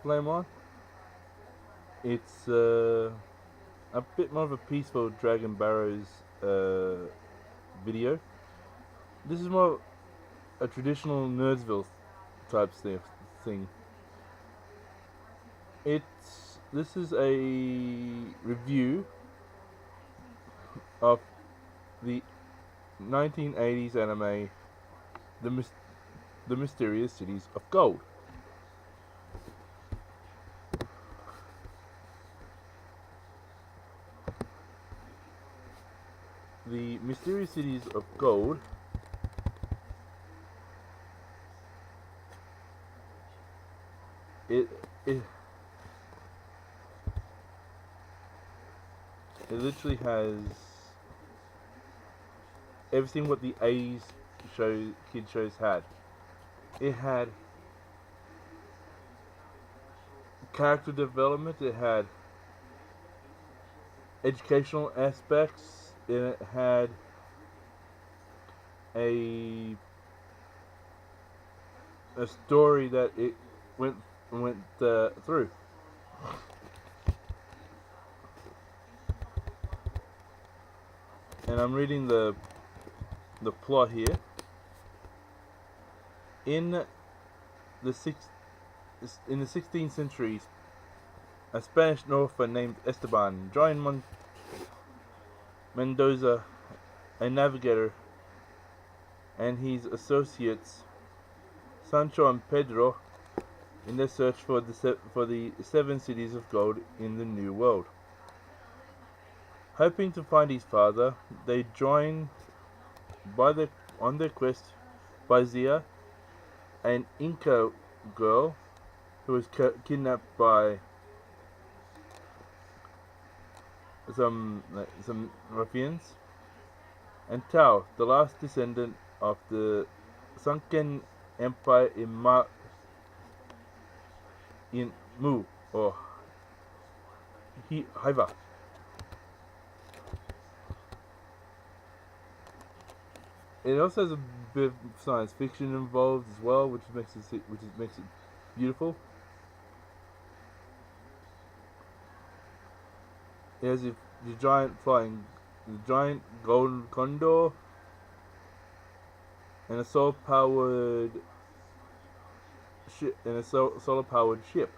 Flame. It's a bit more of a peaceful Dragon Barrows video. This is more a traditional Nerdsville type thing. This is a review of the 1980s anime, The Mysterious Cities of Gold. The Mysterious Cities of Gold it it it literally has everything what the 80s kid shows had. It had character development, it had educational aspects, and it had a story that it went through. And I'm reading the plot here. In the 16th century, a Spanish author named Esteban joined Mendoza, a navigator, and his associates Sancho and Pedro in their search for the 7 cities of gold in the New World. Hoping to find his father, they join on their quest by Zia, an Inca girl who was kidnapped by some ruffians, and Tao, the last descendant of the sunken empire in Mu or Hiva. It also has a bit of science fiction involved as well, which makes it beautiful. It has the giant golden condor, and a solar-powered ship.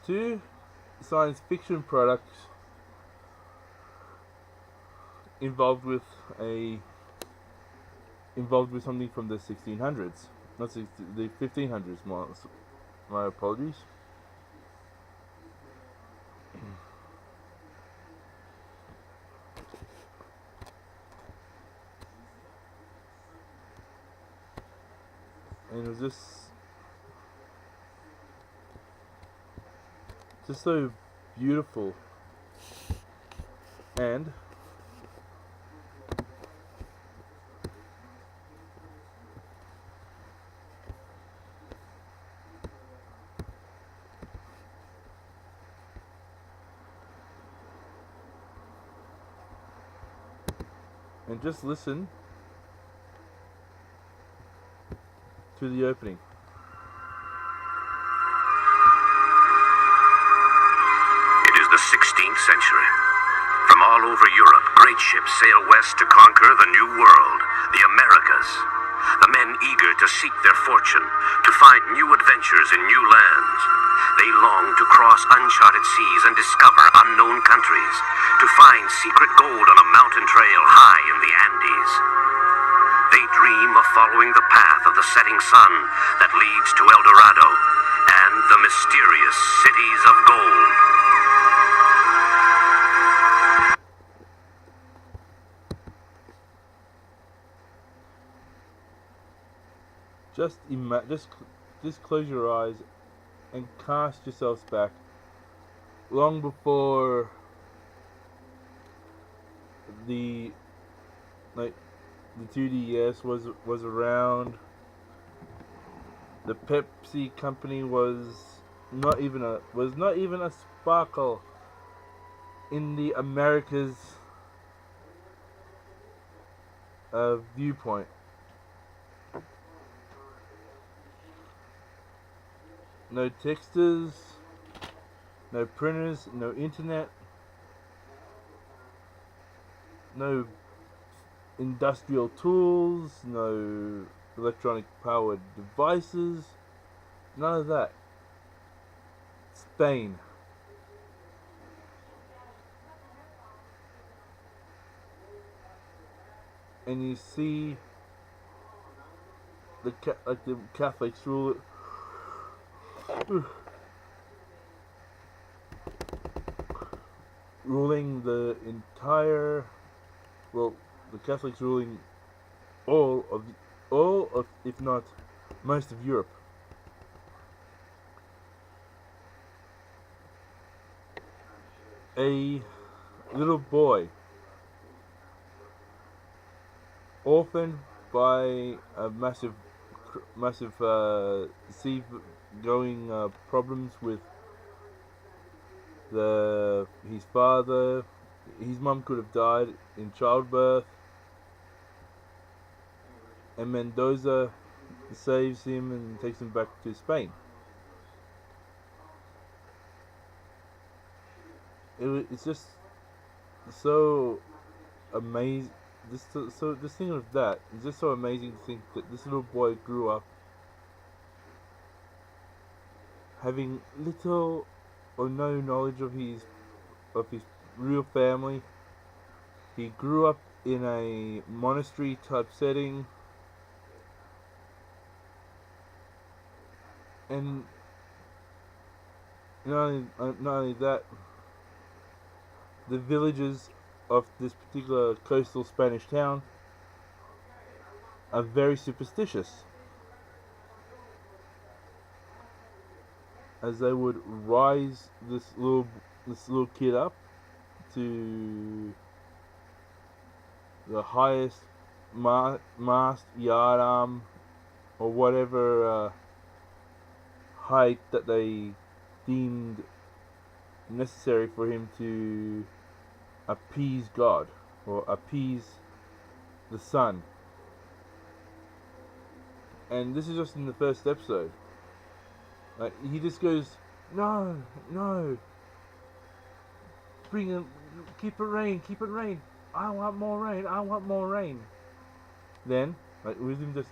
2 science fiction products involved with something from the 1600s, not the 1500s. My apologies. And it was just so beautiful, and just listen to the opening. It is the 16th century. From all over Europe, great ships sail west to conquer the New World, the Americas. The men eager to seek their fortune, to find new adventures in new lands. They long to cross uncharted seas and discover unknown countries, to find secret gold on a mountain trail high in the Andes. They dream of following the path of the setting sun that leads to El Dorado and the mysterious cities of gold. Just close your eyes and cast yourselves back long before the 2DS was around. The Pepsi company was not even a sparkle in the Americas viewpoint. no texters, no printers, no internet, no industrial tools, no electronic powered devices, none of that. Spain. And you see the Catholics ruling the entire, well, the Catholics ruling all of, if not most of Europe. A little boy, orphaned by a massive sea-going problems with his father. His mum could have died in childbirth, and Mendoza saves him and takes him back to Spain. It's just so amazing. This thing of that is just so amazing to think that this little boy grew up having little or no knowledge of his real family. He grew up in a monastery type setting, and not only that, the villagers of this particular coastal Spanish town are very superstitious, as they would rise this little kid up to the highest mast, yard arm, or whatever height that they deemed necessary for him to appease God or appease the sun. And this is just in the first episode. Like, he just goes, no, bring it, keep it rain. I want more rain. Then, like, with him just,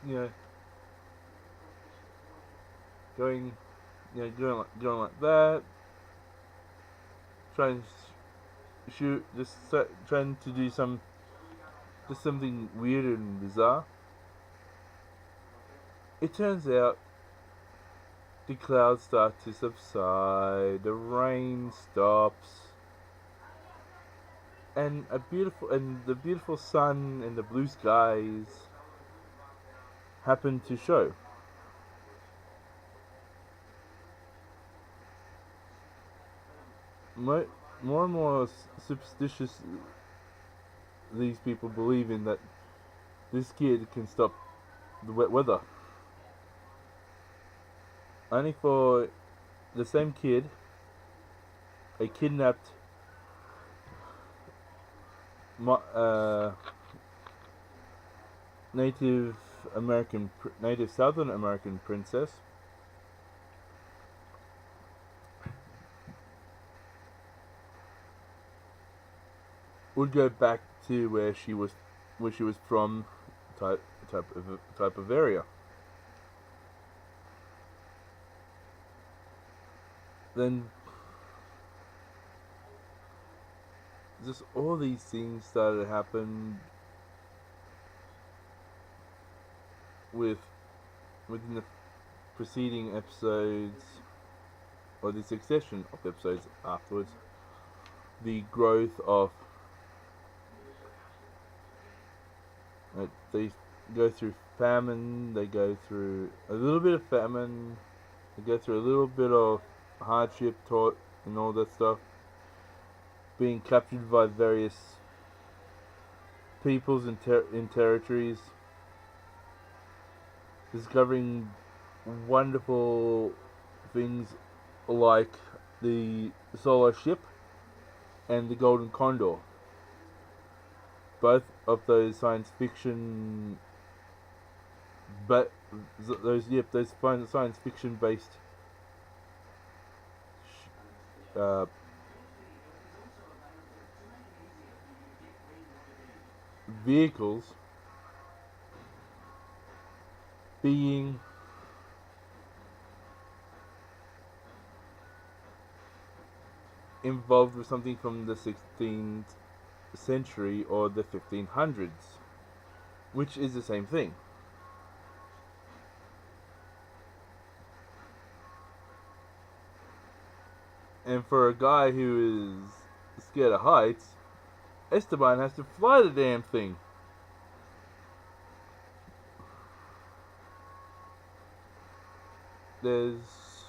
going like that, trying to shoot, trying to do something weird and bizarre. It turns out the clouds start to subside, the rain stops, and the beautiful sun and the blue skies happen to show. More and more superstitious these people believe in that this kid can stop the wet weather. Only for the same kid, a kidnapped Native Southern American princess would go back to where she was from, type of area. Then just all these things started to happen within the preceding episodes, or the succession of episodes afterwards. The growth of they go through famine, they go through a little bit of famine, they go through a little bit of hardship, taught, and all that stuff, being captured by various peoples and territories, discovering wonderful things like the Solar Ship and the Golden Condor. Both of those science fiction, those science fiction based vehicles being involved with something from the 16th century or the 1500s, which is the same thing. And for a guy who is scared of heights, Esteban has to fly the damn thing. There's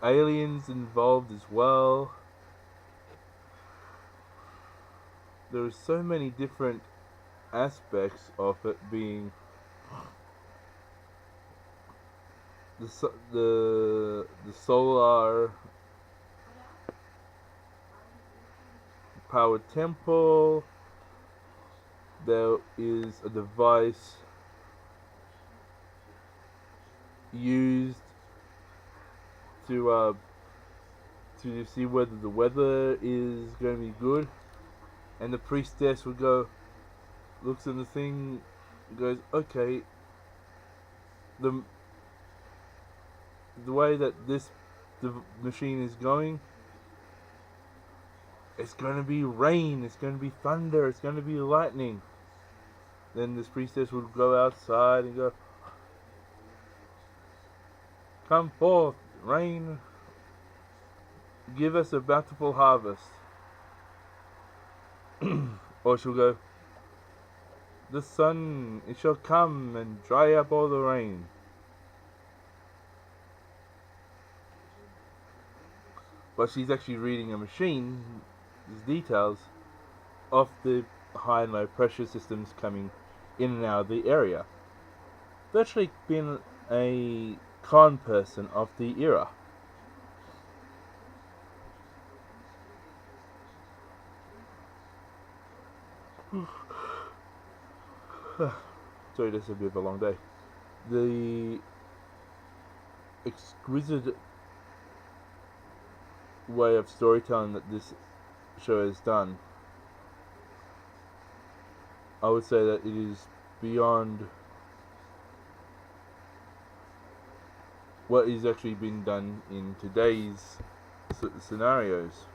aliens involved as well. There's so many different aspects of it, being the solar powered temple. There is a device used to see whether the weather is going to be good, and the priestess would go, looks at the thing, goes, okay, the way that the machine is going, it's going to be rain, it's going to be thunder, it's going to be lightning. Then this priestess would go outside and go, come forth, rain, give us a bountiful harvest. Or she'll go, the sun, it shall come and dry up all the rain. But she's actually reading a machine's details of the high and low pressure systems coming in and out of the area. Virtually been a con person of the era. Sorry, this is a bit of a long day. The exquisite way of storytelling that this show has done, I would say that it is beyond what is actually being done in today's scenarios.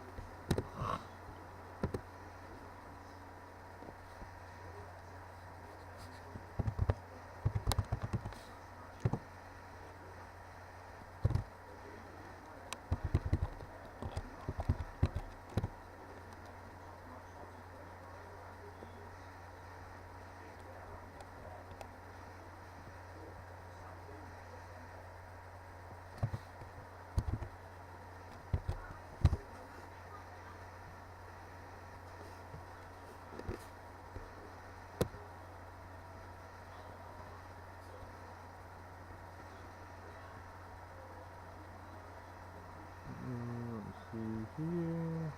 Let's see here.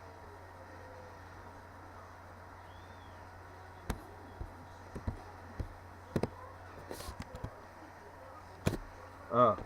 Ah.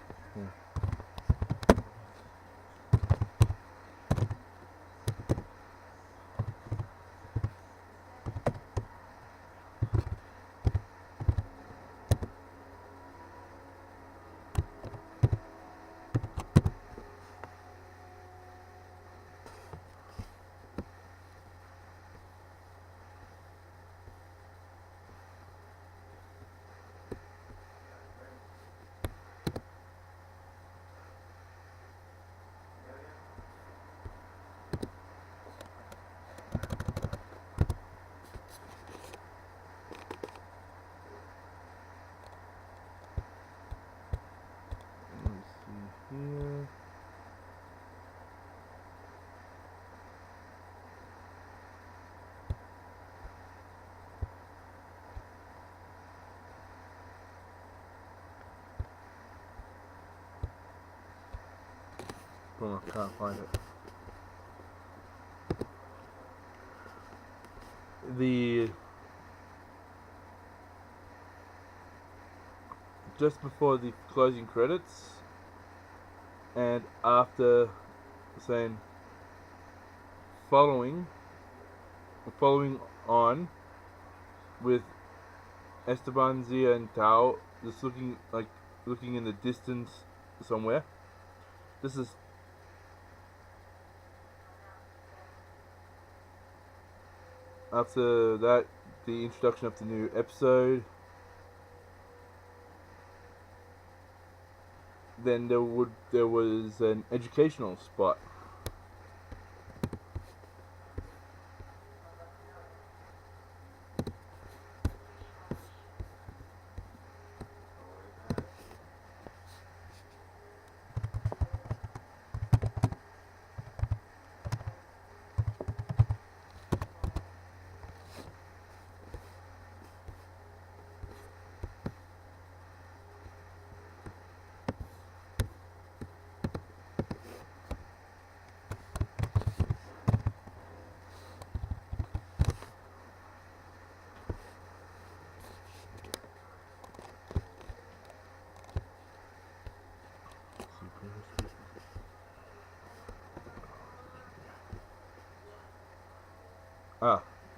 Let's see here. Oh, I can't find it. Just before the closing credits and after saying following on with Esteban, Zia, and Tao just looking in the distance somewhere. This is after that the introduction of the new episode. Then there was an educational spot.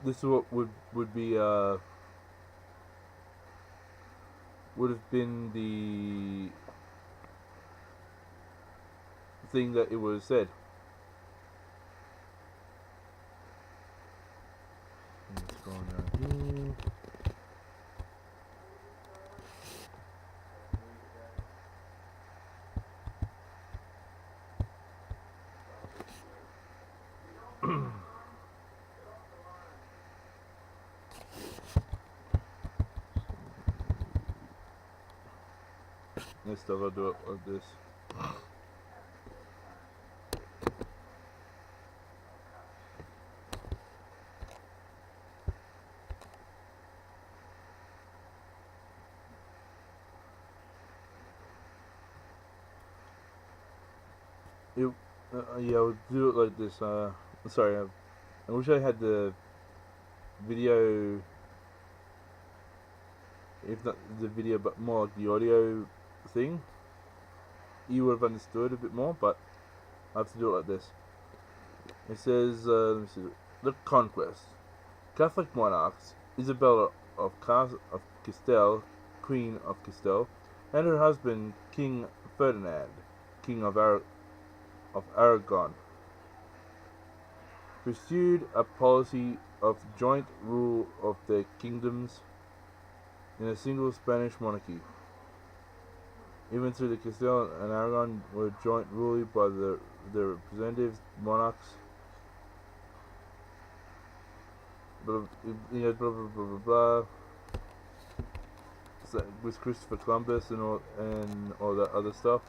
This is what would be would have been the thing that it was said. Let's go down here. Next time I'll do it like this. Yeah, I'll do it like this. Sorry, I wish I had the video, if not the video, but more like the audio thing. You would have understood a bit more, but I have to do it like this. It says, let me see, the conquest. Catholic monarchs, Isabella of Castile, Queen of Castile, and her husband, King Ferdinand, King of Aragon, pursued a policy of joint rule of their kingdoms in a single Spanish monarchy. Even so, the Castile and Aragon were joint ruled by the representative monarchs. Blah blah blah blah blah blah. So, with Christopher Columbus and all that other stuff.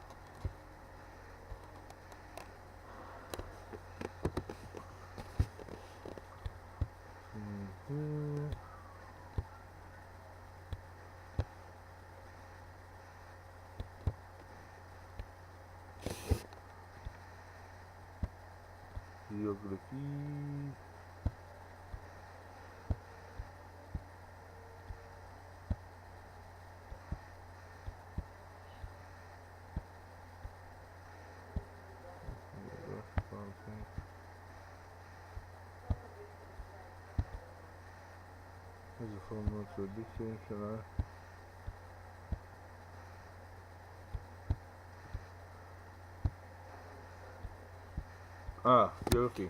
Geography. There's a formula to a dictation. Geography.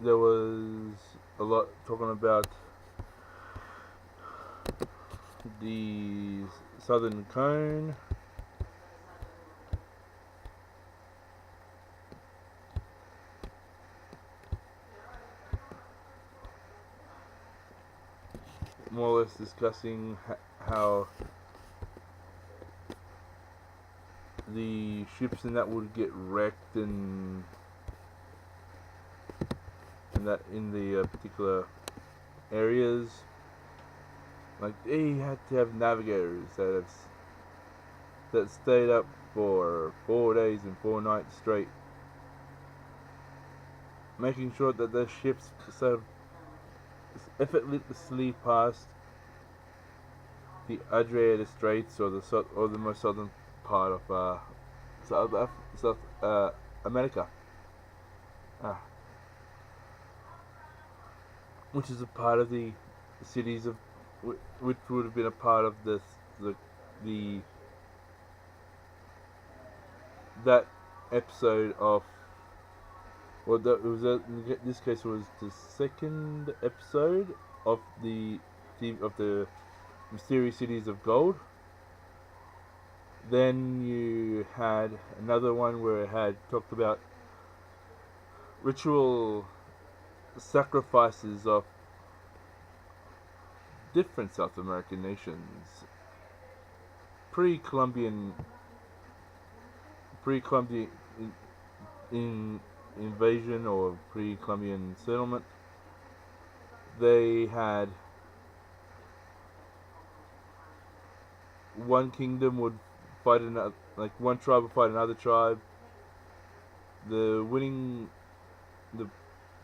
There was a lot talking about the southern cone. More or less discussing how the ships and that would get wrecked and that in the particular areas. Like they had to have navigators that stayed up for 4 days and 4 nights straight, making sure that their ships effortlessly past the Adriatic Straits, or the most southern part of South America, ah, which is a part of the cities of which would have been a part of the that episode of, well, that it was in this case, it was the second episode of the Mysterious Cities of Gold. Then you had another one where it had talked about ritual sacrifices of different South American nations, pre-Columbian pre-Columbian in invasion or pre-Columbian settlement. They had one kingdom would fight another, like one tribe would fight another tribe. The winning, the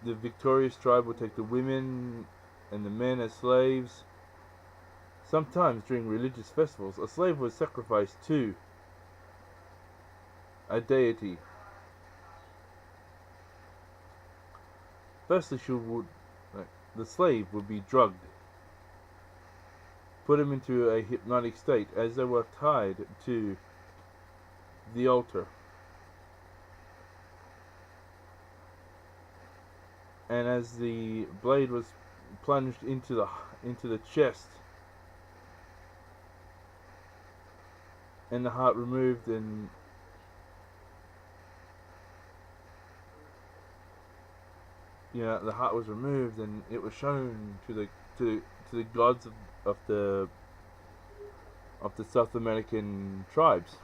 victorious tribe would take the women and the men as slaves. Sometimes during religious festivals, a slave was sacrificed to a deity. Firstly, the slave would be drugged, put him into a hypnotic state as they were tied to the altar. And as the blade was plunged into the chest, and the heart removed, and the heart was removed, and it was shown to the gods of the South American tribes.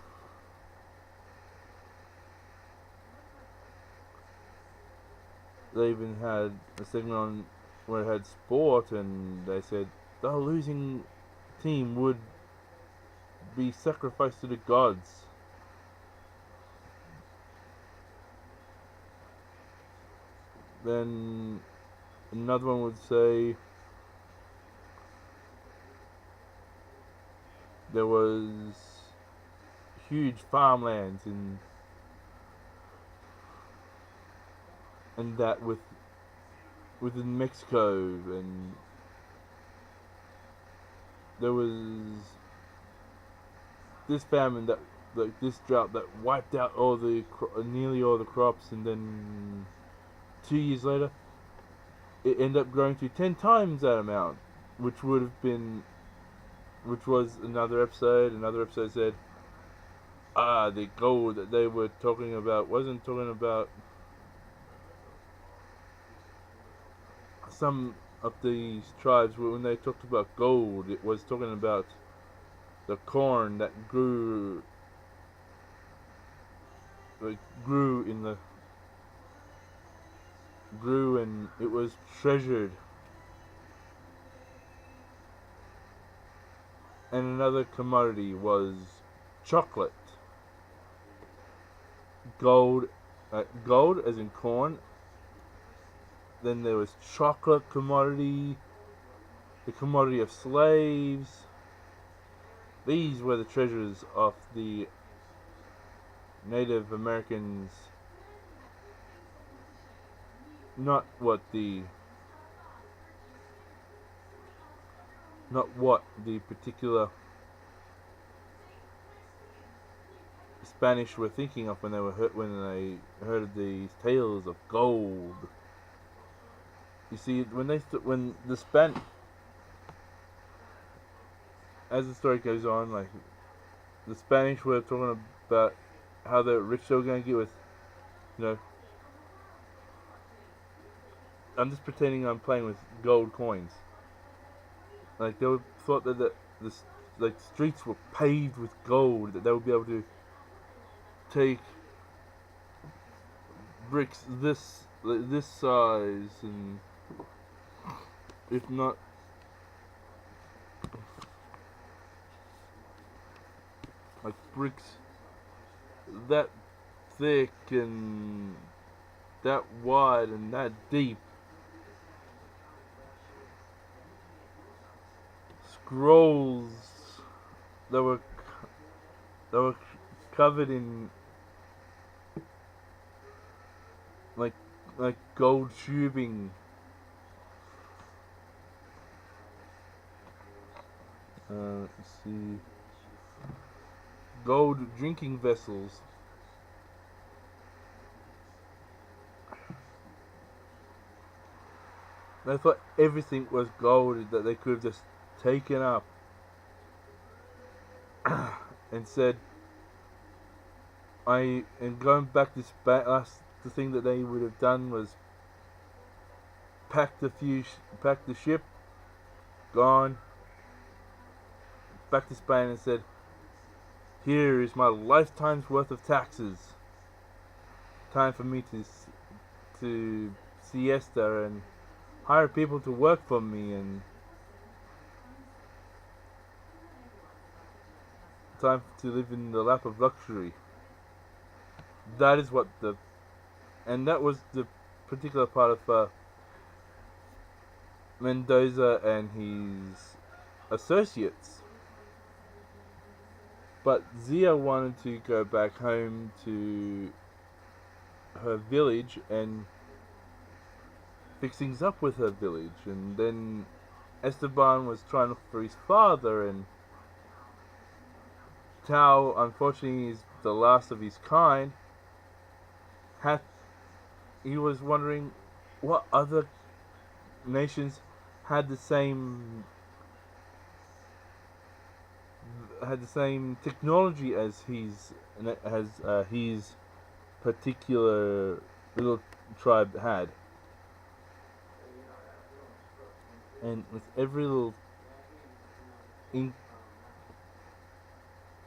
They even had a segment on where it had sport, and they said the losing team would be sacrificed to the gods. Then another one would say there was huge farmlands and that within Mexico, and there was this famine this drought that wiped out nearly all the crops, and then 2 years later it ended up growing to 10 times that amount, which was another episode. Another episode said, the gold that they were talking about wasn't talking about some of these tribes. When they talked about gold, it was talking about the corn that grew and it was treasured. And another commodity was chocolate. Gold as in corn. Then there was chocolate commodity, the commodity of slaves. These were the treasures of the Native Americans, not what the particular Spanish were thinking of when they heard of these tales of gold. You see, when the as the story goes on, like the Spanish were talking about how the rich they were going to get with, I'm just pretending I'm playing with gold coins. Like they thought that the streets were paved with gold, that they would be able to take bricks this size, and if not like bricks that thick and that wide and that deep, scrolls that were covered in like gold tubing. Let's see, gold drinking vessels. They thought everything was gold that they could have just taken up and said, and going back this the thing that they would have done was pack the ship, gone back to Spain and said, here is my lifetime's worth of taxes. Time for me to siesta and hire people to work for me, and time to live in the lap of luxury. That is what that was the particular part of Mendoza and his associates. But Zia wanted to go back home to her village and fix things up with her village, and then Esteban was trying to look for his father, and Tao, unfortunately, is the last of his kind. He was wondering what other nations had the same technology as his particular little tribe had. And with every little and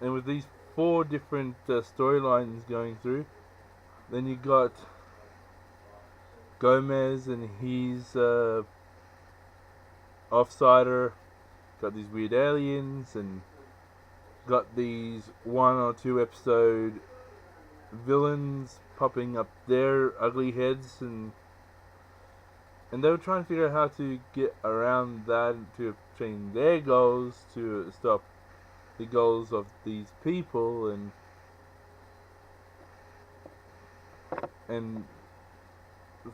with these 4 different storylines going through, then you got Gomez and his offsider, got these weird aliens, and got these 1 or 2 episode villains popping up their ugly heads, and they were trying to figure out how to get around that to obtain their goals, to stop the goals of these people, and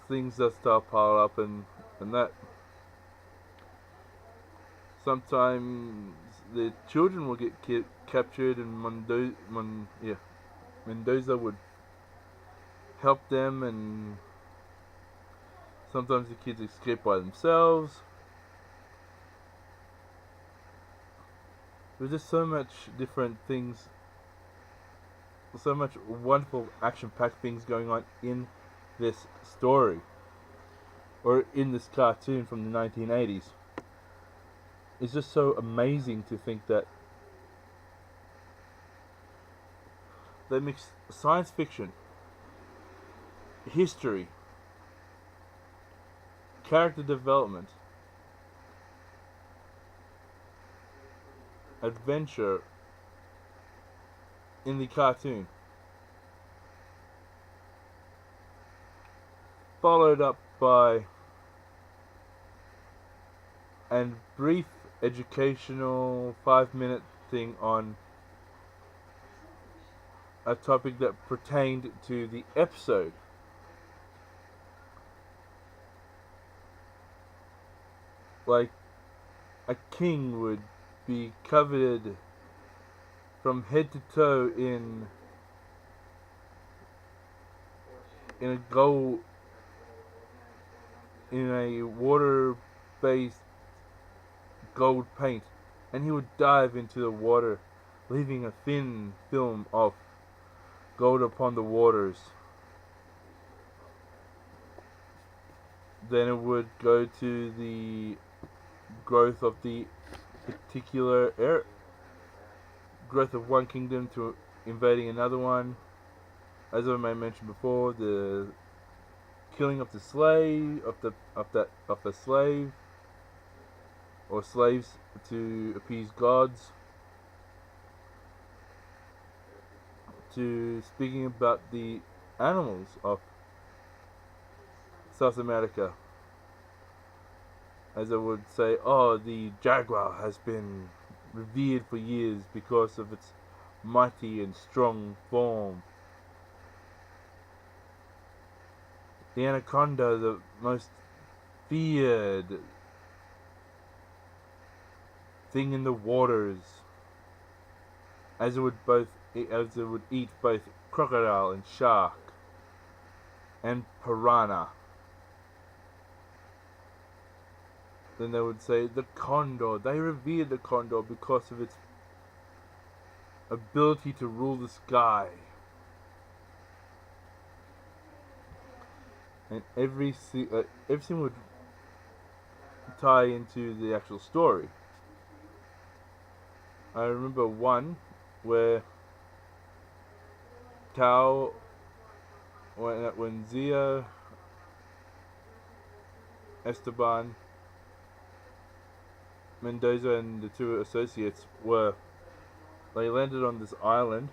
things that start pile up, and that sometimes the children will get captured, and Mendoza would help them, and sometimes the kids escape by themselves. There's just so much different things, so much wonderful action-packed things going on in this story, or in this cartoon from the 1980s. It's just so amazing to think that they mix science fiction, history, character development, adventure in the cartoon, followed up by a brief educational 5-minute thing on a topic that pertained to the episode. Like, a king would be covered from head to toe in a water-based gold paint, and he would dive into the water, leaving a thin film of gold upon the waters. Then it would go to the growth of the particular growth of one kingdom to invading another one. As I may mentioned before, the killing of the slave of the slave or slaves to appease gods, to speaking about the animals of South America, as I would say, oh, the jaguar has been revered for years because of its mighty and strong form. The anaconda, the most feared thing in the waters, as it would eat both crocodile and shark and piranha. Then they would say the condor. They revere the condor because of its ability to rule the sky. And everything would tie into the actual story. I remember one where Tao, when Zia, Esteban, Mendoza and the two associates they landed on this island,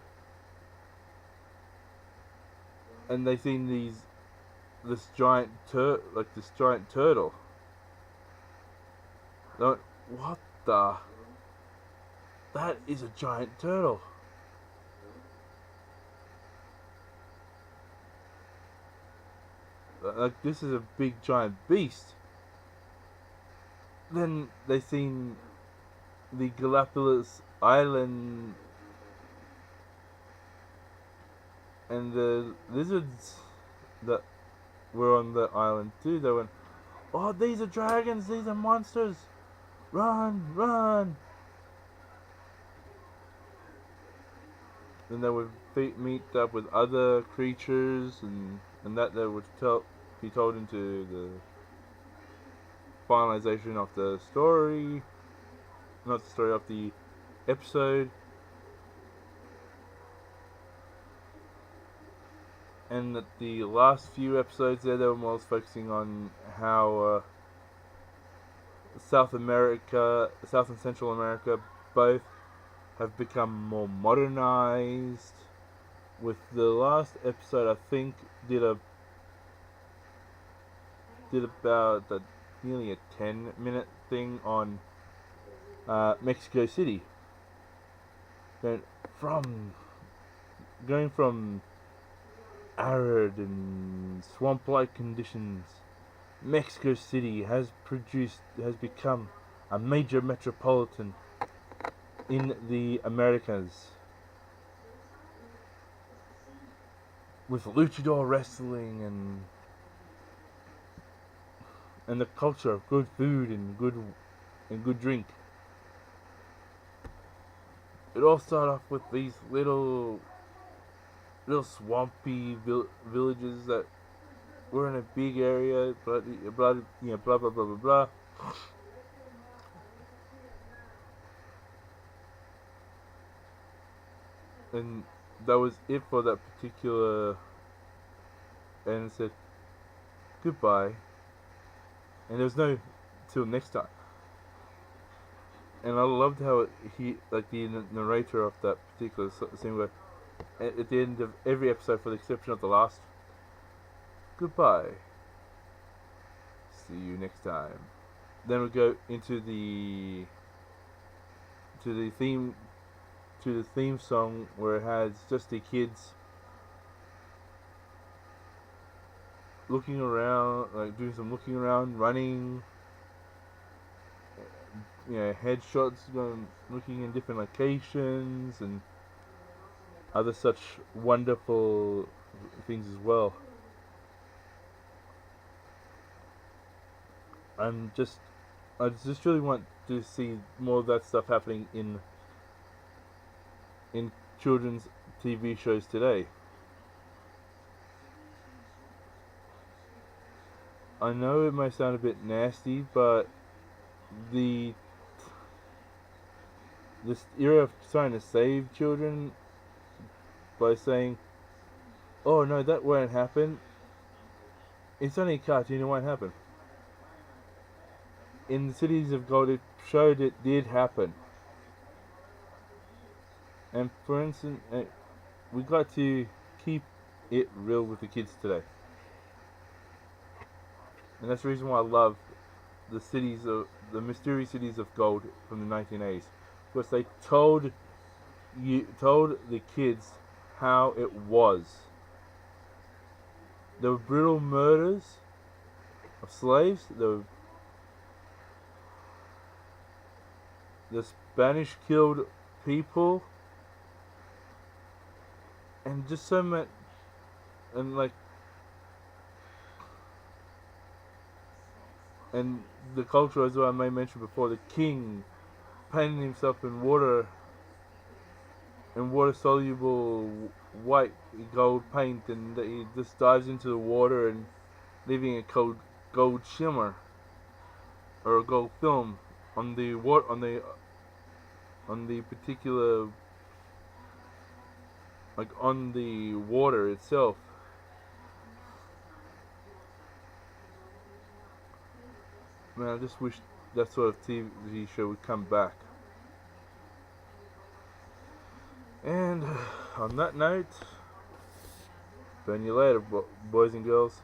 and they seen this giant turtle. They went, what the? That is a giant turtle. Like, this is a big giant beast. Then they seen the Galapagos Island and the lizards that were on the island too. They went, oh, these are dragons, these are monsters. Run, run. Then they would meet up with other creatures and that they would be told into the finalization of the story, not the story, of the episode. And that the last few episodes there, they were more focusing on how South and Central America both have become more modernized. With the last episode, I think did about nearly a 10-minute thing on Mexico City. Going from arid and swamp-like conditions, Mexico City has become a major metropolitan in the Americas, with luchador wrestling and the culture of good food and good drink. It all started off with these little swampy villages that were in a big area, blah blah blah blah blah blah. And that was it for that particular. And it said goodbye. And there was no till next time. And I loved how the narrator of that particular scene, where at the end of every episode, for the exception of the last, goodbye. See you next time. Then we go into the theme song, where it has just the kids looking around, like doing some looking around, running, headshots, looking in different locations and other such wonderful things as well. I just really want to see more of that stuff happening in children's TV shows today. I know it might sound a bit nasty, but this era of trying to save children by saying, oh no, that won't happen, it's only a cartoon, it won't happen. In the Cities of Gold, it showed it did happen. And for instance, we got to keep it real with the kids today. And that's the reason why I love the mysterious cities of gold from the 1980s, because they told the kids how it was. There were brutal murders of slaves. The Spanish killed people, and just so much, and and the culture as well. I may mention before, the king painting himself in water soluble white gold paint, and he just dives into the water and leaving a gold shimmer or a gold film on the particular, on the water itself. Man, I just wish that sort of TV show would come back. And on that note, burn you later, boys and girls.